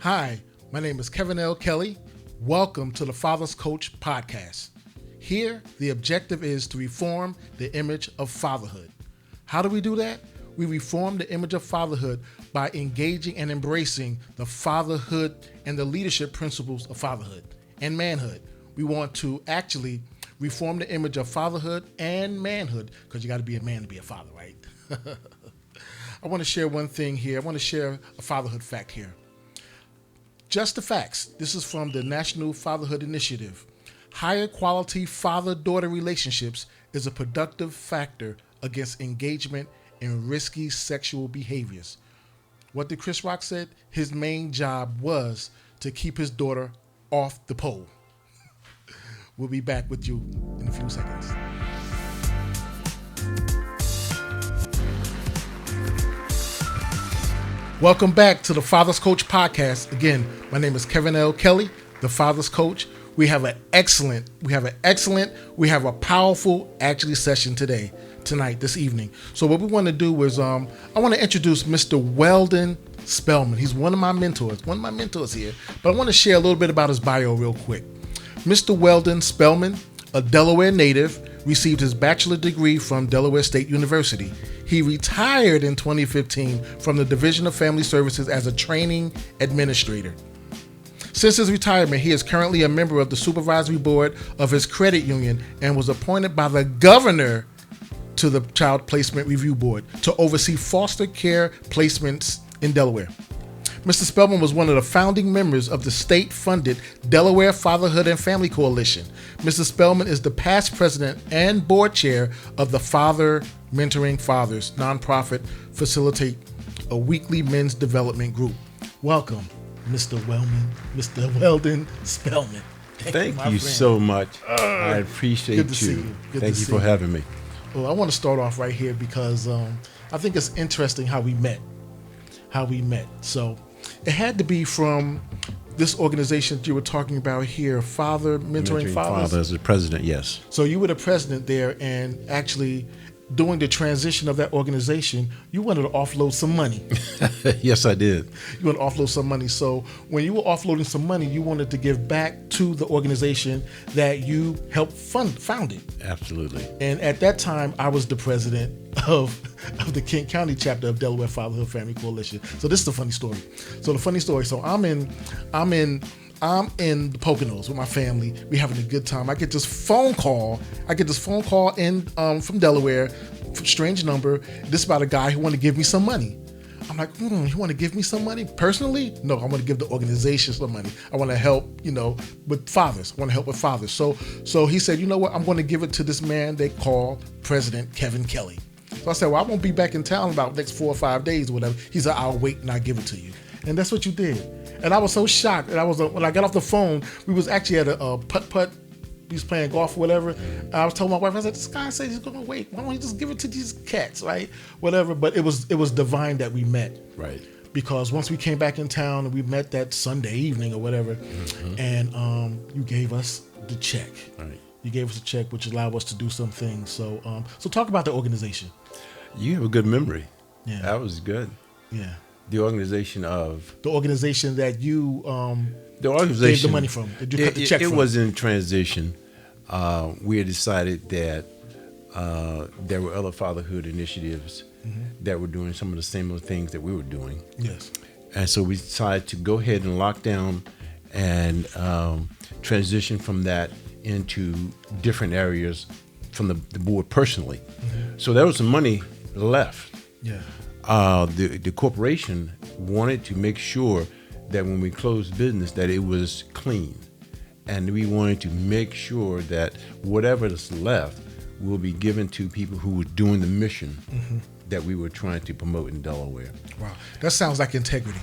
Hi, my name is Kevin Kelley. Welcome to the Father's Coach podcast. Here, the objective is to reform the image of fatherhood. How do we do that? We reform the image of fatherhood by engaging and embracing the fatherhood and the leadership principles of fatherhood and manhood. We want to actually reform the image of fatherhood and manhood, because you got to be a man to be a father, right? I want to share one thing here. I want to share a fatherhood fact here. Just the facts. This is from the National Fatherhood Initiative. Higher quality father-daughter relationships is a productive factor against engagement in risky sexual behaviors. What did Chris Rock said? His main job was to keep his daughter off the pole. We'll be back with you in a few seconds. Welcome back to the Father's Coach podcast. Again, my name is Kevin Kelley, the Father's Coach. We have a powerful session tonight, this evening. So what we want to do is, I want to introduce Mr. Weldon Spellman. He's one of my mentors here, but I want to share a little bit about his bio real quick. Mr. Weldon Spellman, a Delaware native, received his bachelor degree from Delaware State University. He retired in 2015 from the Division of Family Services as a training administrator. Since his retirement, he is currently a member of the supervisory board of his credit union and was appointed by the governor to the Child Placement Review Board to oversee foster care placements in Delaware. Mr. Spellman was one of the founding members of the state-funded Delaware Fatherhood and Family Coalition. Mr. Spellman is the past president and board chair of the Father Mentoring Fathers nonprofit, facilitate a weekly men's development group. Welcome, Mr. Weldon Spellman. Thank you so much. I appreciate you. Good to see you. Thank you for having me. Well, I want to start off right here because I think it's interesting how we met. So it had to be from this organization that you were talking about here, Father Mentoring Fathers. Father as the president, yes. So you were the president there, and actually during the transition of that organization, you wanted to offload some money. Yes, I did. You wanted to offload some money. So when you were offloading some money, you wanted to give back to the organization that you helped founded. Absolutely. And at that time, I was the president of the Kent County chapter of Delaware Fatherhood Family Coalition. So this is the funny story. So I'm in the Poconos with my family. We having a good time. I get this phone call in from Delaware, strange number. This is about a guy who wanted to give me some money. I'm like, you want to give me some money personally? No, I want to give the organization some money. I want to help, with fathers. I want to help with fathers. So he said, you know what? I'm going to give it to this man they call President Kevin Kelley. So I said, well, I won't be back in town about the next 4 or 5 days or whatever. He said, I'll wait and I'll give it to you. And that's what you did. And I was so shocked. And when I got off the phone, we was actually at a putt-putt. He was playing golf or whatever. And I was telling my wife, I said, this guy said he's going to wait. Why don't you just give it to these cats, right? Whatever. But it was divine that we met. Right. Because once we came back in town and we met that Sunday evening or whatever, and you gave us the check. Right. You gave us a check, which allowed us to do some things. So talk about the organization. You have a good memory. Yeah. That was good. Yeah. The organization that you gave the money from. Did you cut the check from? It was in transition. We had decided that there were other fatherhood initiatives that were doing some of the similar things that we were doing. Yes. And so we decided to go ahead and lock down and transition from that into different areas from the board personally. So there was some money left. Yeah. The corporation wanted to make sure that when we closed business that it was clean, and we wanted to make sure that whatever is left will be given to people who were doing the mission that we were trying to promote in Delaware. Wow, that sounds like integrity.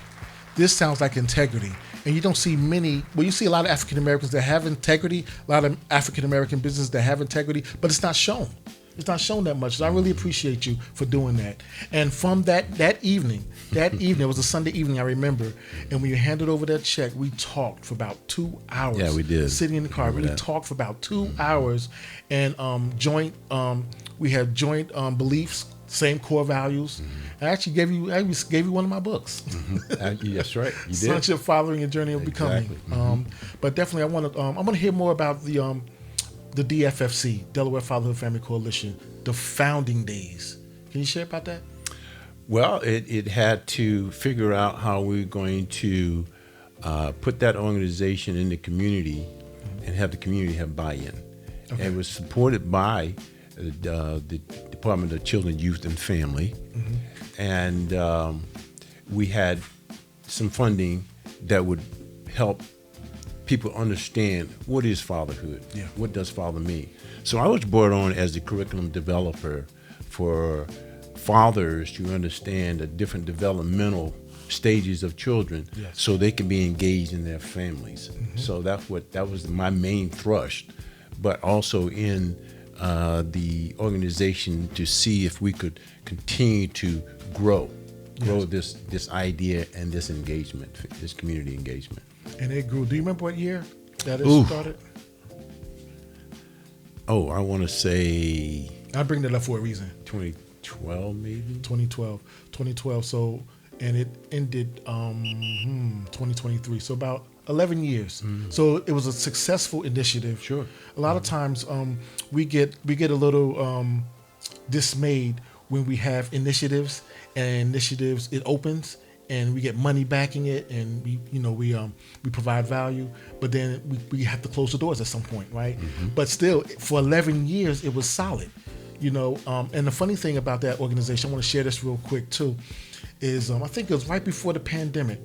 This sounds like integrity. And you don't see you see a lot of African Americans that have integrity, a lot of African American businesses that have integrity, but it's not shown. It's not shown that much. So I really appreciate you for doing that. And from that evening, it was a Sunday evening, I remember, and when you handed over that check, we talked for about 2 hours. Yeah, we did. Sitting in the car, we talked for about 2 hours, and we had joint beliefs same core values. I actually gave you one of my books. That's right. You did. Sonship, Fathering, and Journey of Becoming. But definitely, I want to hear more about the DFFC, Delaware Fatherhood Family Coalition, the founding days. Can you share about that? Well, it had to figure out how we're going to put that organization in the community and have the community have buy-in. Okay. And it was supported by the Department of Children, Youth, and Family. And we had some funding that would help people understand what is fatherhood, what does father mean. So I was brought on as the curriculum developer for fathers to understand the different developmental stages of children, so they can be engaged in their families. So that was my main thrust, but also in the organization to see if we could continue to grow this idea and this engagement, this community engagement. And it grew. Do you remember what year that it started? Oh, I want to say... I bring that up for a reason. 2012, maybe? 2012. So, and it ended 2023. So about 11 years. So it was a successful initiative. Sure. A lot of times we get a little dismayed when we have initiatives, it opens and we get money backing it, and we provide value, but then we have to close the doors at some point, right? But still, for 11 years it was solid, and the funny thing about that organization, I want to share this real quick too, is I think it was right before the pandemic,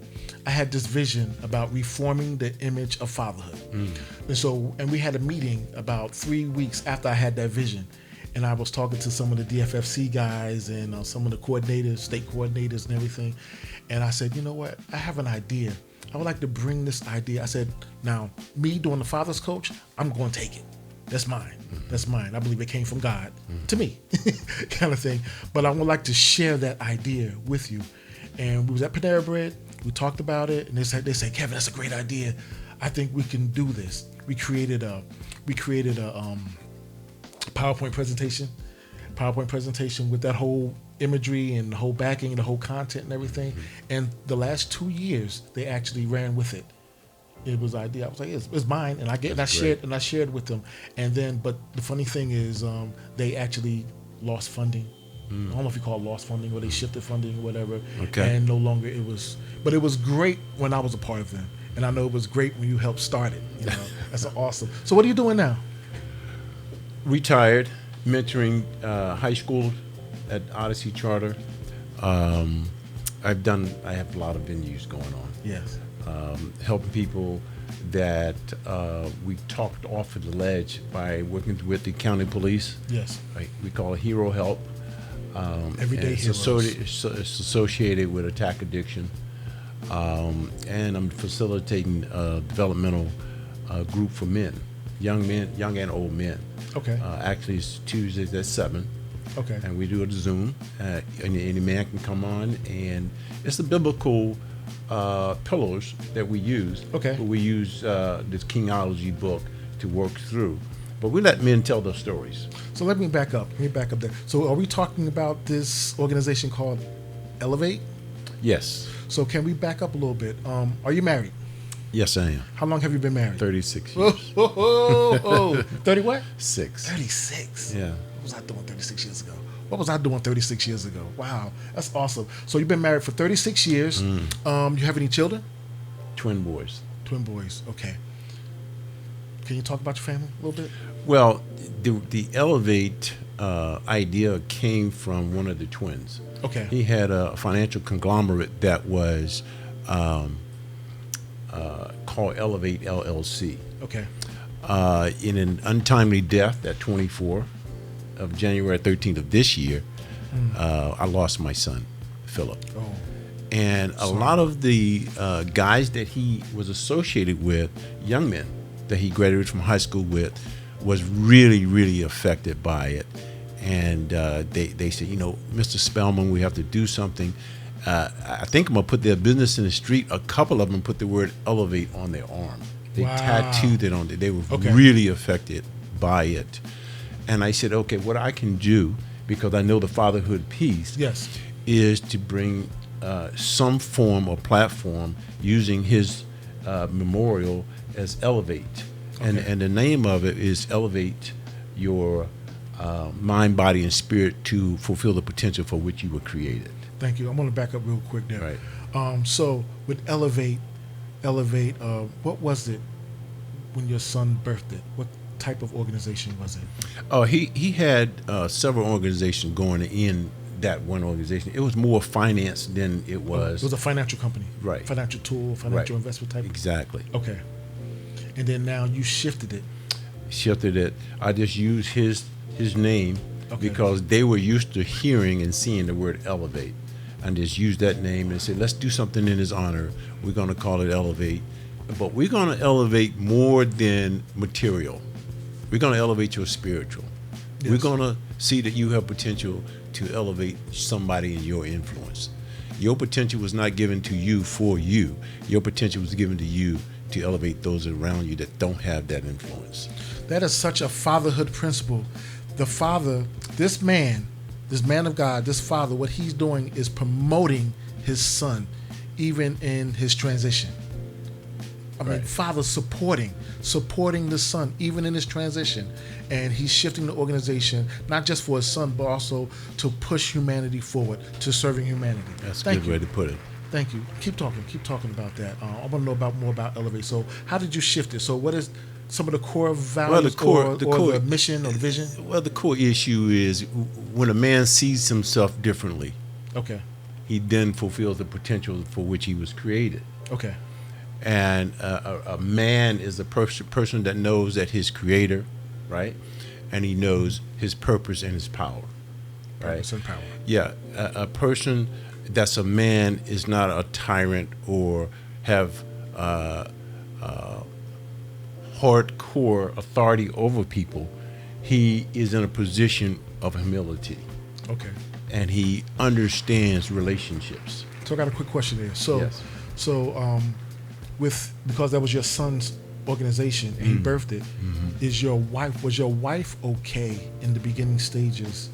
I had this vision about reforming the image of fatherhood. And we had a meeting about 3 weeks after I had that vision. And I was talking to some of the DFFC guys and some of the coordinators, state coordinators and everything. And I said, you know what? I have an idea. I would like to bring this idea. I said, now, me doing the Father's Coach, I'm going to take it. That's mine. That's mine. I believe it came from God to me, kind of thing. But I would like to share that idea with you. And we was at Panera Bread. We talked about it. And they said, Kevin, that's a great idea. I think we can do this. We created a PowerPoint presentation with that whole imagery and the whole backing and the whole content and everything. And the last 2 years, they actually ran with it. It was idea. I was like, it's mine, and I shared with them. And then, but the funny thing is, they actually lost funding. I don't know if you call it lost funding or they shifted funding or whatever. Okay. And no longer it was. But it was great when I was a part of them, and I know it was great when you helped start it. That's awesome. So what are you doing now? Retired, mentoring high school at Odyssey Charter. I have a lot of venues going on. Yes. Helping people that we talked off of the ledge by working with the county police. Yes. Right? We call it Hero Help. Everyday heroes. It's associated with attack addiction. And I'm facilitating a developmental group for men, young and old men. Okay. Actually, it's Tuesdays at 7. Okay. And we do it Zoom. Any man can come on, and it's the biblical pillars that we use. Okay. But we use this Kingology book to work through. But we let men tell their stories. So let me back up there. So are we talking about this organization called Elevate? Yes. So can we back up a little bit? Are you married? Yes, I am. How long have you been married? 36 years. 30 what? 6. 36. Yeah. What was I doing 36 years ago? What was I doing 36 years ago? Wow, that's awesome. So you've been married for 36 years. You have any children? Twin boys. Twin boys, okay. Can you talk about your family a little bit? Well, the Elevate idea came from one of the twins. Okay. He had a financial conglomerate that was called Elevate LLC. Okay. In an untimely death at 24 of January 13th of this year, I lost my son, Philip. Oh. And a lot of the guys that he was associated with, young men that he graduated from high school with, was really, really affected by it. And they said, Mr. Spellman, we have to do something. I think I'm going to put their business in the street. A couple of them put the word Elevate on their arm. They tattooed it on there. They were really affected by it. And I said, okay, what I can do because I know the fatherhood piece Yes. is to bring some form or platform using his memorial as Elevate. Okay. And the name of it is Elevate Your Mind, Body, and Spirit to fulfill the potential for which you were created. Thank you. I'm going to back up real quick there. Right. So with Elevate, what was it when your son birthed it? What type of organization was it? Oh, he had several organizations going in that one organization. It was more finance than it was. It was a financial company. Right. Financial tool, financial investment type. Exactly. Okay. And then now you shifted it. I just used his name because they were used to hearing and seeing the word elevate. And just used that name and said, let's do something in his honor. We're going to call it Elevate. But we're going to elevate more than material. We're going to elevate your spiritual. Yes. We're going to see that you have potential to elevate somebody in your influence. Your potential was not given to you for you. Your potential was given to you to elevate those around you that don't have that influence. That is such a fatherhood principle. The father, this man of God, this father, what he's doing is promoting his son, even in his transition. I mean, father supporting the son, even in his transition. And he's shifting the organization, not just for his son, but also to push humanity forward, to serving humanity. That's a good way to put it. Thank you. Keep talking about that. I want to know more about Elevate. So how did you shift it? So what is some of the core values or the mission or the vision? Well, the core issue is when a man sees himself differently, okay, he then fulfills the potential for which he was created. Okay. And a man is a person that knows that his creator, right? And he knows his purpose and his power, right? Purpose and power. Yeah, a person that's a man is not a tyrant or have hardcore authority over people. He is in a position of humility. Okay. And he understands relationships. So I got a quick question there. So, yes. Because that was your son's organization and he birthed it, was your wife okay in the beginning stages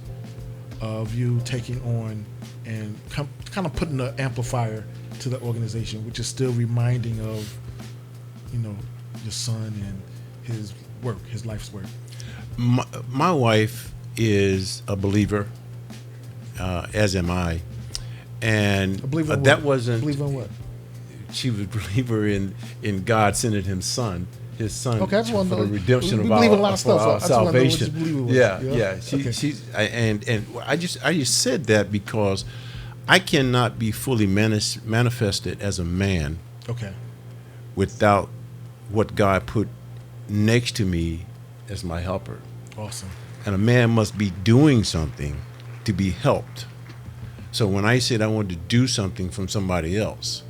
of you taking on and kind of putting the amplifier to the organization, which is still reminding of, your son and his work, his life's work? My wife is a believer, as am I, and that wasn't. A believer in what? She was a believer in God sending his son for the redemption of our salvation. Yeah. She's and I just said that because I cannot be fully manifested as a man, without what God put next to me as my helper. Awesome. And a man must be doing something to be helped. So when I said I wanted to do something from somebody else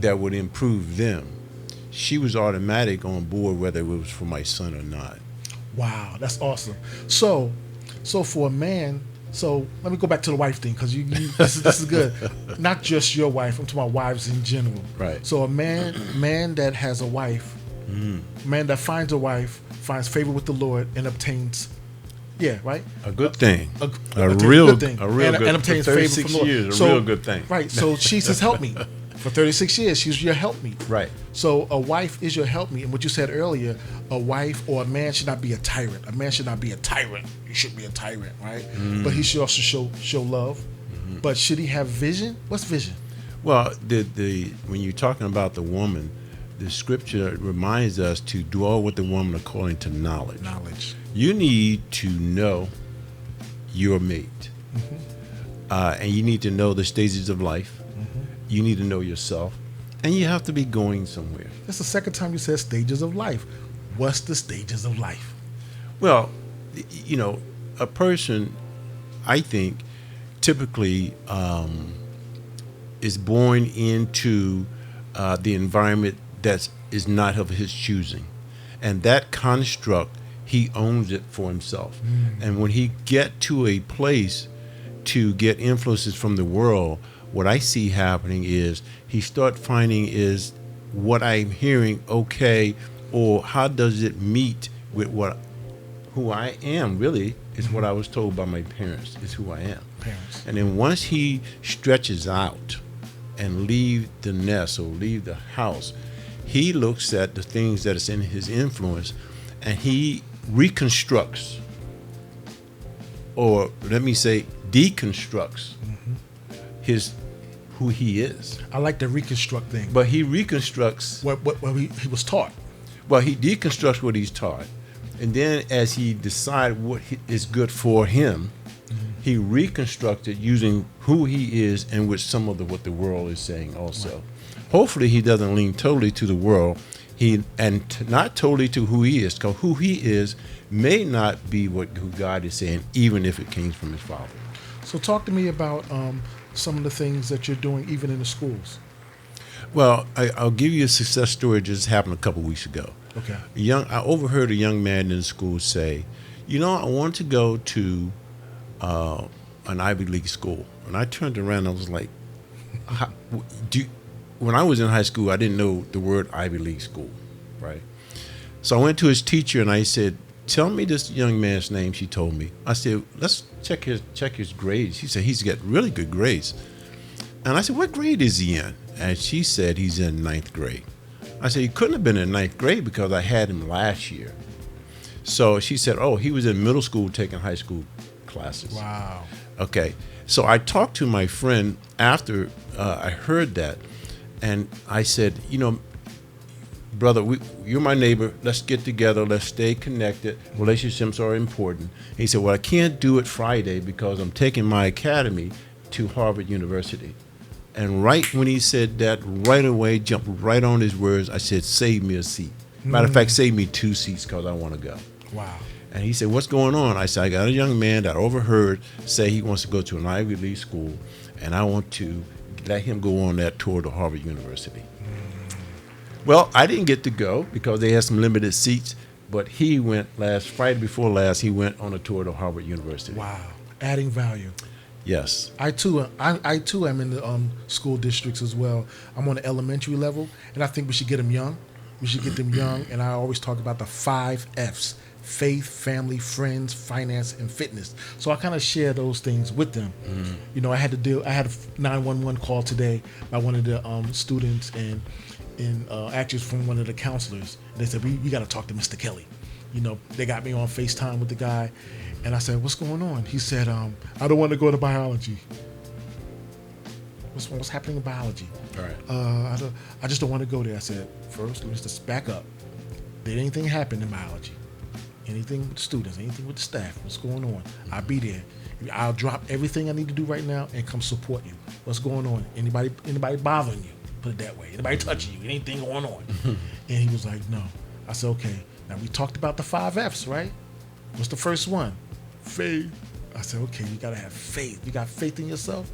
that would improve them, she was automatic on board whether it was for my son or not. Wow, that's awesome. So for a man, so let me go back to the wife thing, because this is good. Not just your wife, I'm talking about wives in general. Right. So a man that has a wife, man that finds a wife, finds favor with the Lord and obtains, right? A good thing. A real good thing. And obtains favor from the Lord. Years, a real good thing. Right. So she says, help me. For 36 years, she's your helpmeet. Right. So a wife is your helpmeet. And what you said earlier, a wife or a man should not be a tyrant. A man should not be a tyrant. He shouldn't be a tyrant, right? But he should also show love. But should he have vision? What's vision? Well, when you're talking about the woman, the scripture reminds us to dwell with the woman according to knowledge. You need to know your mate. And you need to know the stages of life. You need to know yourself, and you have to be going somewhere. That's the second time you said stages of life. What's the stages of life? Well, a person, I think, typically is born into the environment that is not of his choosing. And that construct, he owns it for himself. And when he get to a place to get influences from the world, what I see happening is he start finding is what I'm hearing okay, or how does it meet with who I am really It's what I was told by my parents. It's who I am. Parents. And then once he stretches out and leave the nest or leave the house, he looks at the things that is in his influence and he reconstructs, or let me say deconstructs his who he is. I like the reconstruct thing. But he reconstructs what he was taught. Well, he deconstructs what he's taught. And then as he decides what is good for him, he reconstructed using who he is and with some of what the world is saying also. Right. Hopefully he doesn't lean totally to the world, not totally to who he is, because who he is may not be who God is saying, even if it came from his father. So talk to me about some of the things that you're doing even in the schools. Well, I'll give you a success story that just happened a couple weeks ago. Okay. I overheard a young man in the school say, I want to go to an Ivy League school. And I turned around and I was like, when I was in high school, I didn't know the word Ivy League school, right? So I went to his teacher and I said, tell me this young man's name. She told me. I said, let's check his grades. She said, he's got really good grades. And I said, what grade is he in? And she said, he's in 9th grade. I said, he couldn't have been in 9th grade because I had him last year. So she said, oh, he was in middle school taking high school classes. Wow. Okay. So I talked to my friend after I heard that, and I said, brother, you're my neighbor. Let's get together. Let's stay connected. Relationships are important. And he said, well, I can't do it Friday because I'm taking my academy to Harvard University. And right when he said that, right away, jumped right on his words, I said, save me a seat. Matter of fact, save me 2 seats because I want to go. Wow. And he said, what's going on? I said, I got a young man that I overheard say he wants to go to an Ivy League school, and I want to let him go on that tour to Harvard University. Well, I didn't get to go because they had some limited seats, but he went Friday before last, he went on a tour to Harvard University. Wow. Adding value. Yes. I too am in the school districts as well. I'm on the elementary level, and I think we should get them young. We should get them young, and I always talk about the 5 F's: faith, family, friends, finance, and fitness. So I kind of share those things with them. I had a 911 call today by one of the students and actually from one of the counselors. They said, we got to talk to Mr. Kelley. They got me on FaceTime with the guy. And I said, what's going on? He said, I don't want to go to biology. What's happening in biology? All right. I just don't want to go there. I said, first, let's just back up. Did anything happen in biology? Anything with the students? Anything with the staff? What's going on? I'll be there. I'll drop everything I need to do right now and come support you. What's going on? Anybody bothering you? Put it that way. Anybody touching you? Anything going on? And he was like, no. I said, okay. Now, we talked about the 5 F's, right? What's the first one? Faith. I said, okay, you got to have faith. You got faith in yourself?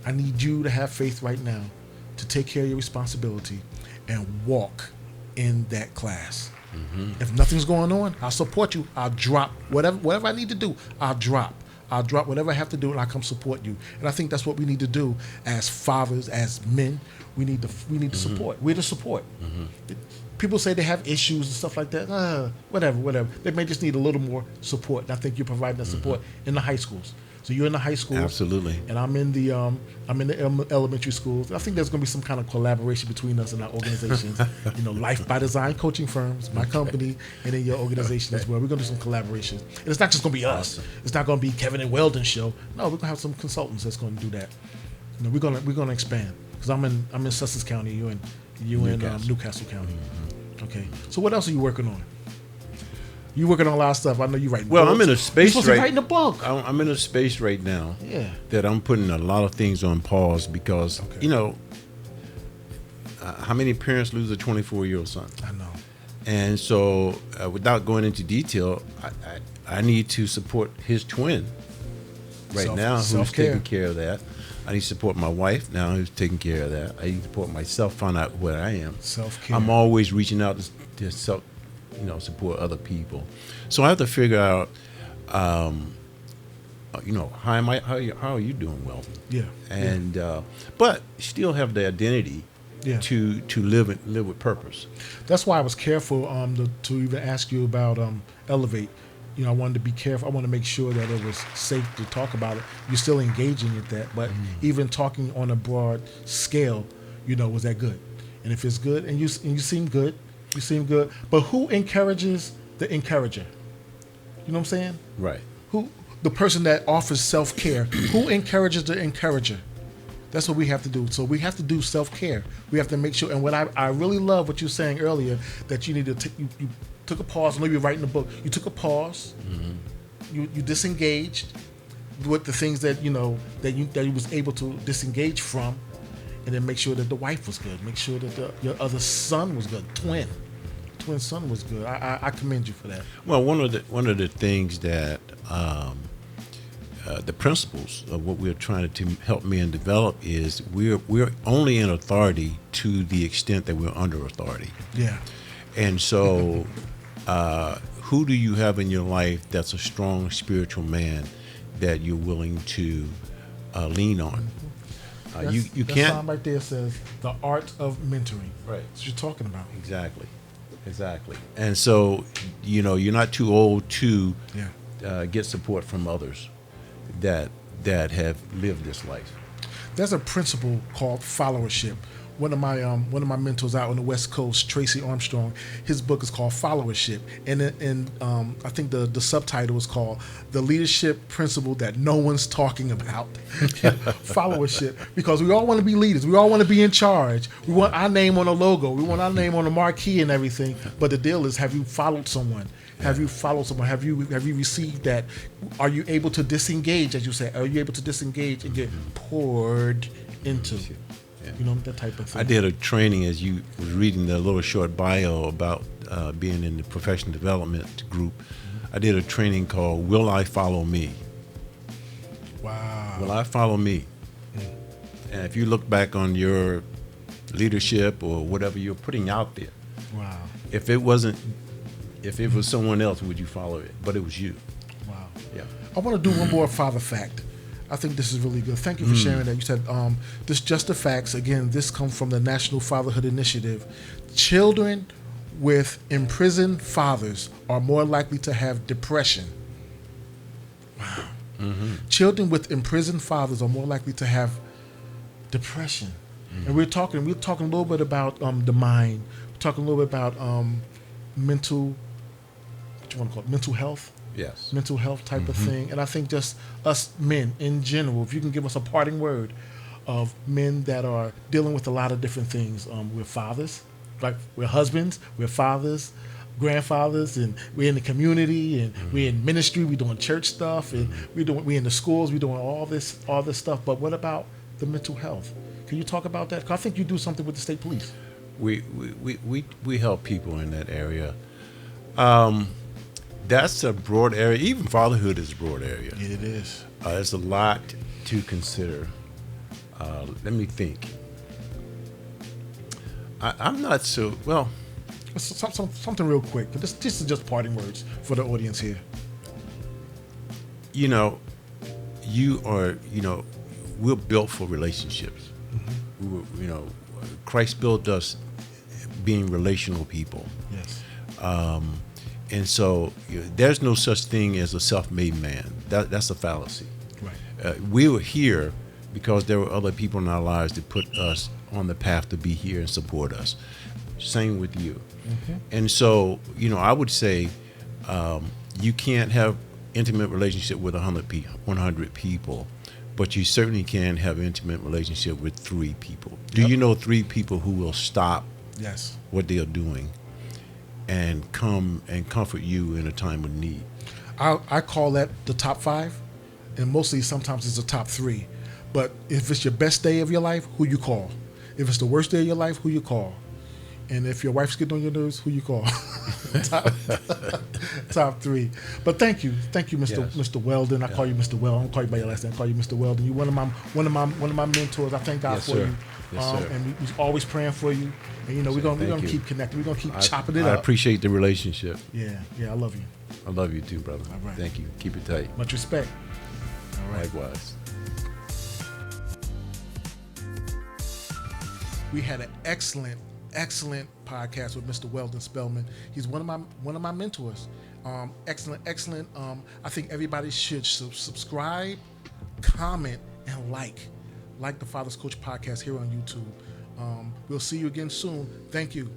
I need you to have faith right now to take care of your responsibility and walk in that class. If nothing's going on, I'll support you. I'll drop whatever I need to do. I'll drop whatever I have to do, and I'll come support you. And I think that's what we need to do as fathers, as men. We need to support. We're the support. People say they have issues and stuff like that. Whatever. They may just need a little more support. And I think you're providing that support in the high schools. So you're in the high schools, absolutely, and I'm in the elementary schools. I think there's going to be some kind of collaboration between us and our organizations. Life by Design coaching firms, my company, and then your organization as well. We're going to do some collaboration, and it's not just going to be us. Awesome. It's not going to be Kevin and Weldon show. No, we're going to have some consultants that's going to do that. We're going to expand because I'm in Sussex County. You in Newcastle County. Okay. So what else are you working on? You working on a lot of stuff. I know you writing books. I'm in a space You're supposed to be writing a book. I'm in a space right now. Yeah. That I'm putting a lot of things on pause because how many parents lose a 24-year-old son? I know. And so, without going into detail, I need to support his twin right now, who's taking care of that. I need to support my wife now, who's taking care of that. I need to support myself, find out where I am. Self-care. I'm always reaching out to support other people. So I have to figure out, how are you doing, Weldon? Yeah. And but still have the identity to live with purpose. That's why I was careful to even ask you about Elevate. I wanted to be careful. I want to make sure that it was safe to talk about it. You're still engaging at that, but even talking on a broad scale, was that good? And if it's good, and you seem good, But who encourages the encourager? You know what I'm saying? Right. Who, the person that offers self-care? Who encourages the encourager? That's what we have to do. So we have to do self-care. We have to make sure. And what I really love what you were saying earlier, that you need to take, you took a pause. Maybe you're writing a book. You took a pause. You disengaged with the things that that you was able to disengage from, and then make sure that the wife was good. Make sure that your other son was good. Twin son was good. I commend you for that. Well, one of the things that the principles of what we're trying to help men develop is we're only in authority to the extent that we're under authority. Yeah. And so, who do you have in your life that's a strong spiritual man that you're willing to lean on? You that can't. That sign right there says the art of mentoring. Right. That's what you're talking about. Exactly. And so, you're not too old to get support from others that have lived this life. There's a principle called followership. One of my mentors out on the West Coast, Tracy Armstrong, his book is called Followership, and I think the subtitle is called The Leadership Principle That No One's Talking About. Followership, because we all want to be leaders, we all want to be in charge, we want our name on a logo, we want our name on a marquee and everything. But the deal is, have you followed someone? Have you followed someone? Have you received that? Are you able to disengage, as you say? Are you able to disengage and get poured into? That type of thing. I did a training, as you was reading the little short bio about being in the professional development group. I did a training called Will I Follow Me? Wow. Will I follow me? And if you look back on your leadership or whatever you're putting out there, wow. If it was someone else, would you follow it? But it was you. Wow. Yeah. I want to do one more father fact. I think this is really good. Thank you for sharing that. You said this just the facts. Again, this comes from the National Fatherhood Initiative. Children with imprisoned fathers are more likely to have depression. Wow. Children with imprisoned fathers are more likely to have depression. And we're talking a little bit about the mind. We're talking a little bit about mental health. Yes. Mental health type of thing. And I think just us men in general, if you can give us a parting word of men that are dealing with a lot of different things. We're fathers, like we're husbands, we're fathers, grandfathers, and we're in the community, and we're in ministry, we're doing church stuff, and we're in the schools, we're doing all this stuff. But what about the mental health? Can you talk about that? 'Cause I think you do something with the state police. We help people in that area. That's a broad area. Even fatherhood is a broad area. It is. There's a lot to consider. Let me think. I'm not so well. Something real quick. This is just parting words for the audience here. We're built for relationships. Christ built us being relational people. Yes. And so there's no such thing as a self-made man. That's a fallacy. Right. We were here because there were other people in our lives that put us on the path to be here and support us. Same with you. And so, I would say you can't have intimate relationship with 100 people, but you certainly can have intimate relationship with 3 people. Do you know 3 people who will stop what they are doing and come and comfort you in a time of need? I call that the top 5, and mostly sometimes it's the top 3. But if it's your best day of your life, who you call? If it's the worst day of your life, who you call? And if your wife's getting on your nerves, who you call? top 3. But thank you, Mr. Weldon. I call you Mr. Weldon. I don't call you by your last name. I call you Mr. Weldon. You're one of my mentors. I thank God for you. Yes, sir. And we're always praying for you. And we're gonna keep connecting. We're gonna keep chopping it up. I appreciate the relationship. Yeah, I love you. I love you too, brother. All right. Thank you. Keep it tight. Much respect. All right. Likewise. We had an excellent podcast with Mr. Weldon Spellman. He's one of my mentors. Excellent. I think everybody should subscribe, comment, and like the Father's Coach podcast here on YouTube. We'll see you again soon. Thank you.